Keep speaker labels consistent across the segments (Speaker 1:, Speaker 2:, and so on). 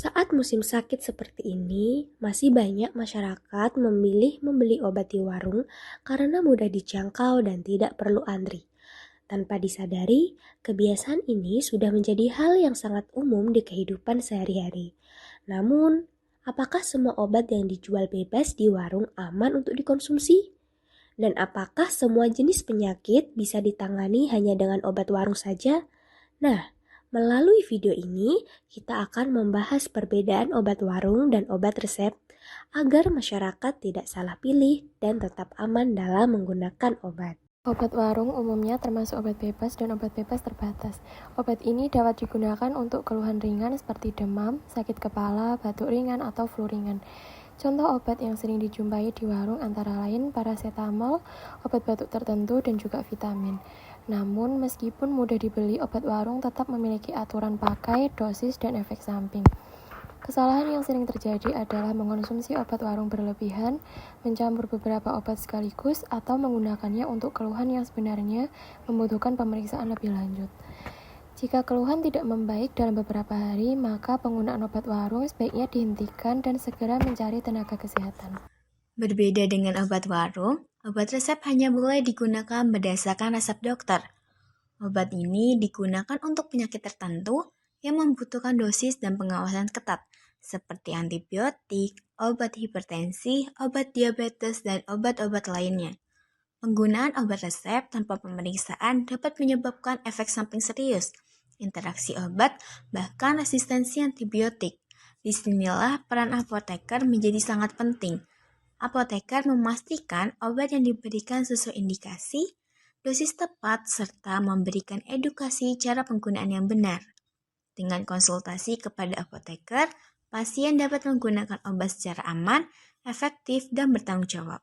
Speaker 1: Saat musim sakit seperti ini, masih banyak masyarakat memilih membeli obat di warung karena mudah dijangkau dan tidak perlu antri. Tanpa disadari, kebiasaan ini sudah menjadi hal yang sangat umum di kehidupan sehari-hari. Namun, apakah semua obat yang dijual bebas di warung aman untuk dikonsumsi? Dan apakah semua jenis penyakit bisa ditangani hanya dengan obat warung saja? Nah, melalui video ini kita akan membahas perbedaan obat warung dan obat resep agar masyarakat tidak salah pilih dan tetap aman dalam menggunakan obat.
Speaker 2: Obat warung umumnya termasuk obat bebas dan obat bebas terbatas. Obat ini dapat digunakan untuk keluhan ringan seperti demam, sakit kepala, batuk ringan, atau flu ringan. Contoh obat yang sering dijumpai di warung antara lain paracetamol, obat batuk tertentu, dan juga vitamin. Namun, meskipun mudah dibeli, obat warung tetap memiliki aturan pakai, dosis, dan efek samping. Kesalahan yang sering terjadi adalah mengonsumsi obat warung berlebihan, mencampur beberapa obat sekaligus, atau menggunakannya untuk keluhan yang sebenarnya membutuhkan pemeriksaan lebih lanjut. Jika keluhan tidak membaik dalam beberapa hari, maka penggunaan obat warung sebaiknya dihentikan dan segera mencari tenaga kesehatan.
Speaker 3: Berbeda dengan obat warung, obat resep hanya boleh digunakan berdasarkan resep dokter. Obat ini digunakan untuk penyakit tertentu yang membutuhkan dosis dan pengawasan ketat, seperti antibiotik, obat hipertensi, obat diabetes, dan obat-obat lainnya. Penggunaan obat resep tanpa pemeriksaan dapat menyebabkan efek samping serius, interaksi obat, bahkan resistensi antibiotik. Disinilah peran apoteker menjadi sangat penting. Apoteker memastikan obat yang diberikan sesuai indikasi, dosis tepat, serta memberikan edukasi cara penggunaan yang benar. Dengan konsultasi kepada apoteker, pasien dapat menggunakan obat secara aman, efektif, dan bertanggung jawab.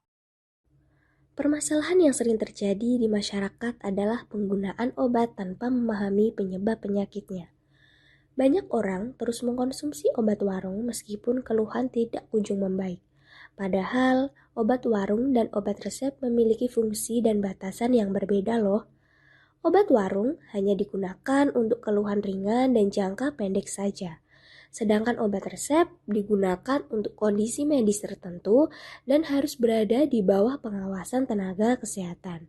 Speaker 1: Permasalahan yang sering terjadi di masyarakat adalah penggunaan obat tanpa memahami penyebab penyakitnya. Banyak orang terus mengkonsumsi obat warung meskipun keluhan tidak kunjung membaik. Padahal, obat warung dan obat resep memiliki fungsi dan batasan yang berbeda loh. Obat warung hanya digunakan untuk keluhan ringan dan jangka pendek saja. Sedangkan obat resep digunakan untuk kondisi medis tertentu dan harus berada di bawah pengawasan tenaga kesehatan.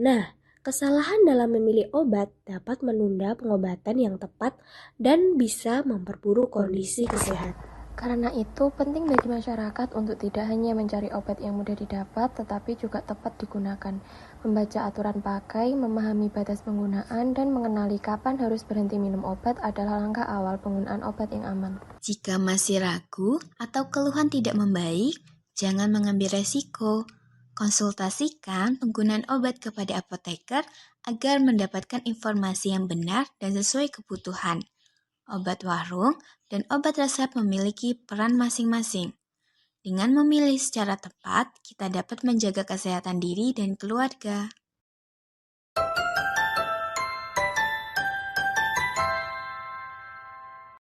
Speaker 1: Nah, kesalahan dalam memilih obat dapat menunda pengobatan yang tepat dan bisa memperburuk kondisi kesehatan.
Speaker 2: Karena itu, penting bagi masyarakat untuk tidak hanya mencari obat yang mudah didapat, tetapi juga tepat digunakan. Membaca aturan pakai, memahami batas penggunaan, dan mengenali kapan harus berhenti minum obat adalah langkah awal penggunaan obat yang aman.
Speaker 3: Jika masih ragu atau keluhan tidak membaik, jangan mengambil resiko. Konsultasikan penggunaan obat kepada apoteker agar mendapatkan informasi yang benar dan sesuai kebutuhan. Obat warung dan obat resep memiliki peran masing-masing. Dengan memilih secara tepat, kita dapat menjaga kesehatan diri dan keluarga.